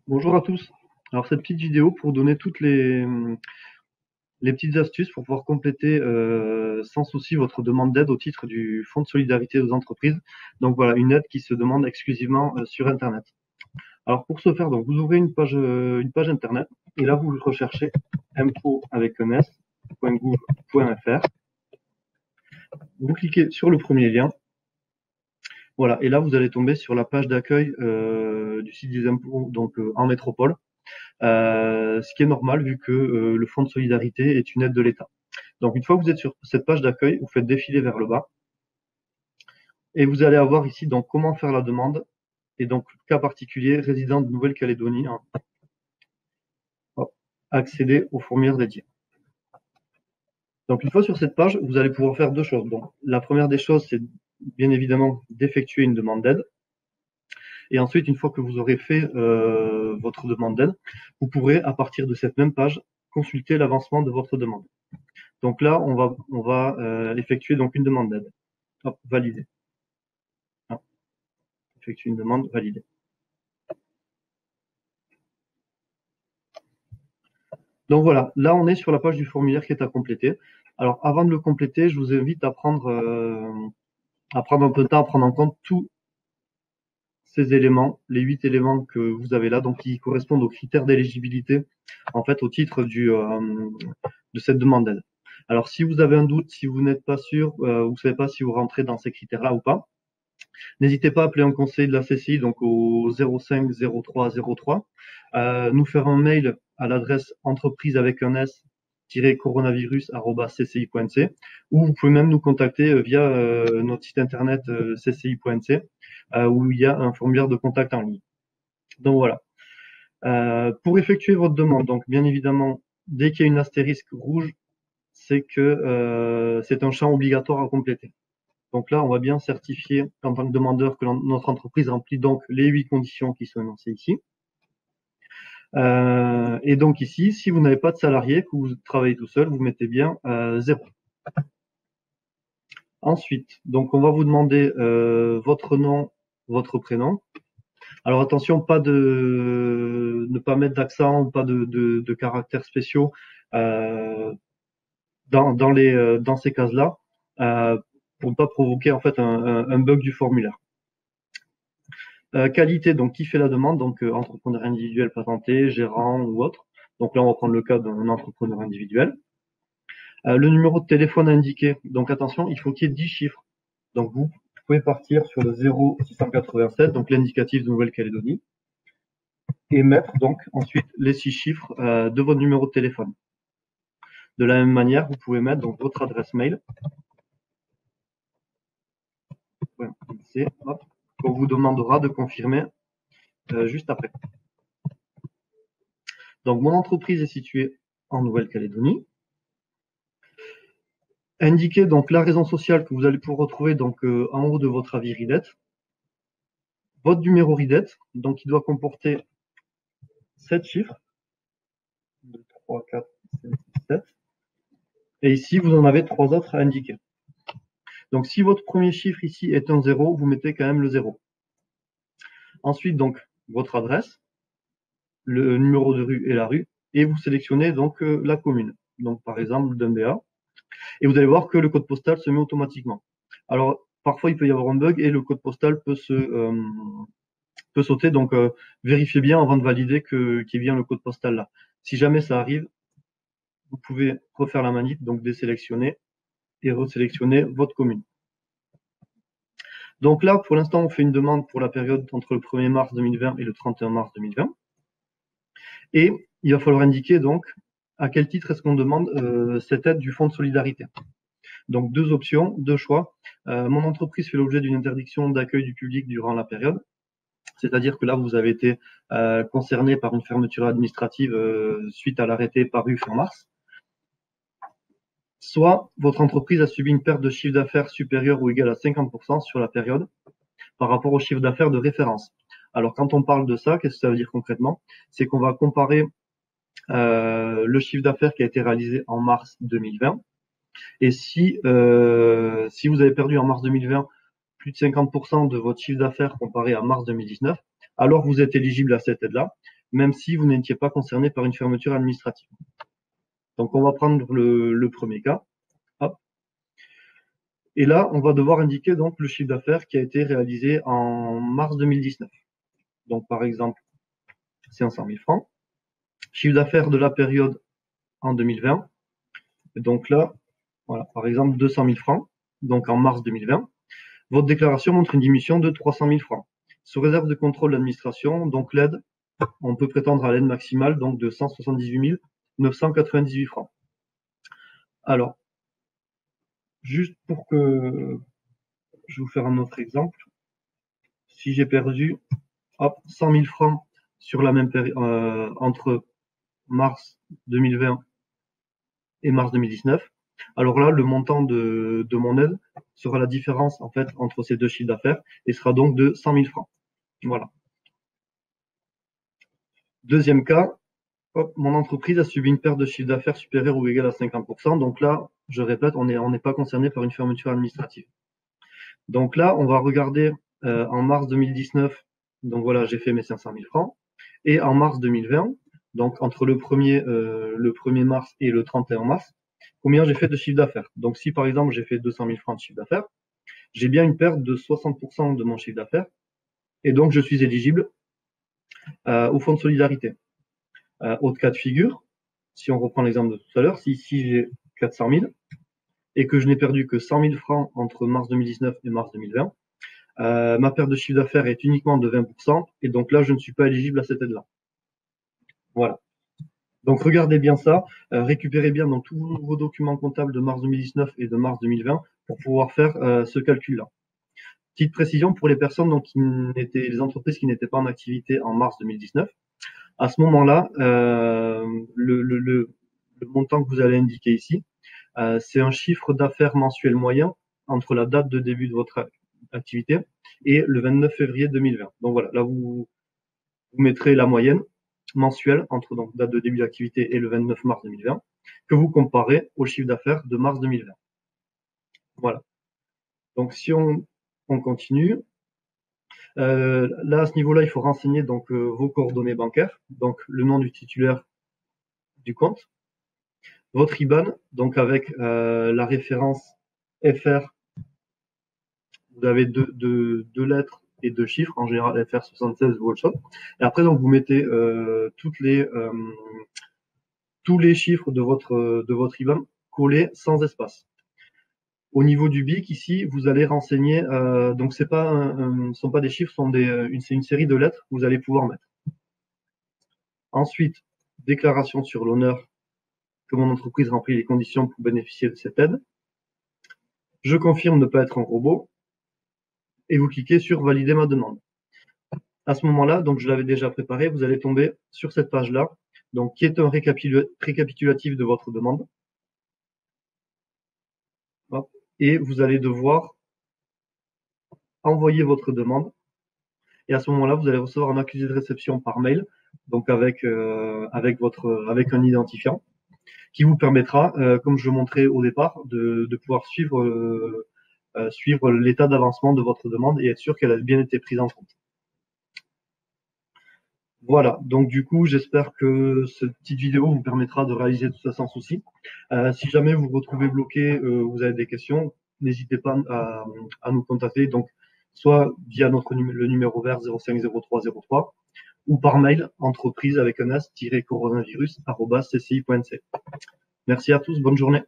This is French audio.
Bonjour à tous. Alors cette petite vidéo pour donner toutes les petites astuces pour pouvoir compléter sans souci votre demande d'aide au titre du Fonds de solidarité aux entreprises. Donc voilà, une aide qui se demande exclusivement sur Internet. Alors pour ce faire, donc vous ouvrez une page Internet et là vous recherchez info avec un s.gouv.fr. Vous cliquez sur le premier lien. Voilà, et là vous allez tomber sur la page d'accueil du site des impôts donc en métropole. Ce qui est normal vu que le fonds de solidarité est une aide de l'État. Donc une fois que vous êtes sur cette page d'accueil, vous faites défiler vers le bas et vous allez avoir ici donc comment faire la demande et donc cas particulier résident de Nouvelle-Calédonie, hein. Hop, accéder au formulaire dédié. Donc une fois sur cette page, vous allez pouvoir faire deux choses. Donc la première des choses, c'est bien évidemment d'effectuer une demande d'aide. Et ensuite, une fois que vous aurez fait votre demande d'aide, vous pourrez, à partir de cette même page, consulter l'avancement de votre demande. Donc là, on va effectuer donc une demande d'aide. Hop, valider. Hop, effectuer une demande, valider. Donc voilà, là on est sur la page du formulaire qui est à compléter. Alors avant de le compléter, je vous invite à prendre un peu de temps à prendre en compte tous ces éléments, les 8 éléments que vous avez là, donc qui correspondent aux critères d'éligibilité en fait au titre de cette demande d'aide. Alors si vous avez un doute, si vous n'êtes pas sûr, vous ne savez pas si vous rentrez dans ces critères-là ou pas, n'hésitez pas à appeler un conseiller de la CCI donc au 05 03 03, nous faire un mail à l'adresse entreprise avec un s-coronavirus@cci.c ou vous pouvez même nous contacter via notre site internet cci.c où il y a un formulaire de contact en ligne. Donc voilà. Pour effectuer votre demande, donc bien évidemment, dès qu'il y a une astérisque rouge, c'est que c'est un champ obligatoire à compléter. Donc là, on va bien certifier en tant que demandeur que notre entreprise remplit donc les 8 conditions qui sont énoncées ici. Et donc ici, si vous n'avez pas de salarié, que vous travaillez tout seul, vous mettez bien 0. Ensuite, donc on va vous demander votre nom, votre prénom. Alors attention, ne pas mettre d'accent ou pas de caractères spéciaux dans ces cases-là pour ne pas provoquer en fait un bug du formulaire. Qualité, donc qui fait la demande, donc entrepreneur individuel patenté, gérant ou autre. Donc là, on va prendre le cas d'un entrepreneur individuel. Le numéro de téléphone indiqué, donc attention, il faut qu'il y ait 10 chiffres. Donc vous pouvez partir sur le 0687, donc l'indicatif de Nouvelle-Calédonie, et mettre donc ensuite les 6 chiffres de votre numéro de téléphone. De la même manière, vous pouvez mettre donc votre adresse mail. Hop, qu'on vous demandera de confirmer juste après. Donc mon entreprise est située en Nouvelle-Calédonie. Indiquez donc la raison sociale que vous allez pouvoir retrouver donc en haut de votre avis RIDET. Votre numéro RIDET, donc il doit comporter 7 chiffres. 2, 3, 4, 5, 6, 7. Et ici, vous en avez 3 autres à indiquer. Donc si votre premier chiffre ici est un 0, vous mettez quand même le 0. Ensuite, donc, votre adresse, le numéro de rue et la rue, et vous sélectionnez donc la commune. Donc par exemple, Dundéa. Et vous allez voir que le code postal se met automatiquement. Alors, parfois, il peut y avoir un bug et le code postal peut sauter. Donc, vérifiez bien avant de valider qu'il y ait bien le code postal là. Si jamais ça arrive, vous pouvez refaire la manip, donc désélectionner et resélectionner votre commune. Donc là, pour l'instant, on fait une demande pour la période entre le 1er mars 2020 et le 31 mars 2020. Et il va falloir indiquer donc à quel titre est-ce qu'on demande cette aide du Fonds de solidarité. Donc deux options, deux choix. Mon entreprise fait l'objet d'une interdiction d'accueil du public durant la période. C'est-à-dire que là, vous avez été concerné par une fermeture administrative suite à l'arrêté paru fin mars. Soit votre entreprise a subi une perte de chiffre d'affaires supérieure ou égale à 50% sur la période par rapport au chiffre d'affaires de référence. Alors quand on parle de ça, qu'est-ce que ça veut dire concrètement? C'est qu'on va comparer le chiffre d'affaires qui a été réalisé en mars 2020. Et si vous avez perdu en mars 2020 plus de 50% de votre chiffre d'affaires comparé à mars 2019, alors vous êtes éligible à cette aide-là. même si vous n'étiez pas concerné par une fermeture administrative. Donc, on va prendre le premier cas. Hop. Et là, on va devoir indiquer donc le chiffre d'affaires qui a été réalisé en mars 2019. Donc, par exemple, 500 000 francs. Chiffre d'affaires de la période en 2020. Et donc là, voilà, par exemple, 200 000 francs. Donc, en mars 2020. Votre déclaration montre une diminution de 300 000 francs. Sous réserve de contrôle d'administration, donc l'aide, on peut prétendre à l'aide maximale donc de 178 998 francs. Alors, juste pour que je vais vous faire un autre exemple. Si j'ai perdu 100 000 francs sur la même période entre mars 2020 et mars 2019, alors là, le montant de mon aide sera la différence en fait entre ces deux chiffres d'affaires et sera donc de 100 000 francs. Voilà. Deuxième cas, mon entreprise a subi une perte de chiffre d'affaires supérieure ou égale à 50%. Donc là, je répète, on n'est pas concerné par une fermeture administrative. Donc là, on va regarder en mars 2019. Donc voilà, j'ai fait mes 500 000 francs. Et en mars 2020, donc entre le 1er mars et le 31 mars, combien j'ai fait de chiffre d'affaires. Donc si par exemple j'ai fait 200 000 francs de chiffre d'affaires, j'ai bien une perte de 60% de mon chiffre d'affaires. Et donc je suis éligible au fonds de solidarité. Autre cas de figure, si on reprend l'exemple de tout à l'heure, si j'ai 400 000 et que je n'ai perdu que 100 000 francs entre mars 2019 et mars 2020, ma perte de chiffre d'affaires est uniquement de 20%, et donc là, je ne suis pas éligible à cette aide-là. Voilà. Donc regardez bien ça, récupérez bien dans tous vos documents comptables de mars 2019 et de mars 2020 pour pouvoir faire ce calcul-là. Petite précision pour les personnes donc, les entreprises qui n'étaient pas en activité en mars 2019. À ce moment-là, le montant que vous allez indiquer ici, c'est un chiffre d'affaires mensuel moyen entre la date de début de votre activité et le 29 février 2020. Donc voilà, là vous mettrez la moyenne mensuelle entre donc date de début d'activité et le 29 mars 2020 que vous comparez au chiffre d'affaires de mars 2020. Voilà. Donc si on continue, là à ce niveau-là, il faut renseigner donc vos coordonnées bancaires, donc le nom du titulaire du compte, votre IBAN, donc avec la référence FR, vous avez deux lettres et deux chiffres, en général FR 76 ou autre chose. Et après, donc, vous mettez tous les chiffres de votre IBAN collés sans espace. Au niveau du BIC, ici, vous allez renseigner, donc ce ne sont pas des chiffres, c'est une série de lettres que vous allez pouvoir mettre. Ensuite, déclaration sur l'honneur que mon entreprise remplit les conditions pour bénéficier de cette aide. Je confirme ne pas être un robot. Et vous cliquez sur valider ma demande. À ce moment-là, donc je l'avais déjà préparé, vous allez tomber sur cette page-là, donc qui est un récapitulatif de votre demande. Hop. Et vous allez devoir envoyer votre demande. Et à ce moment-là, vous allez recevoir un accusé de réception par mail, donc avec un identifiant, qui vous permettra, comme je montrais au départ, de pouvoir suivre l'état d'avancement de votre demande et être sûr qu'elle a bien été prise en compte. Voilà, donc du coup, j'espère que cette petite vidéo vous permettra de réaliser tout ça sans souci. Si jamais vous vous retrouvez bloqué, vous avez des questions, n'hésitez pas à nous contacter, donc soit via le numéro vert 050303 ou par mail entreprise avec un s-coronavirus@cci.nc. Merci à tous, bonne journée.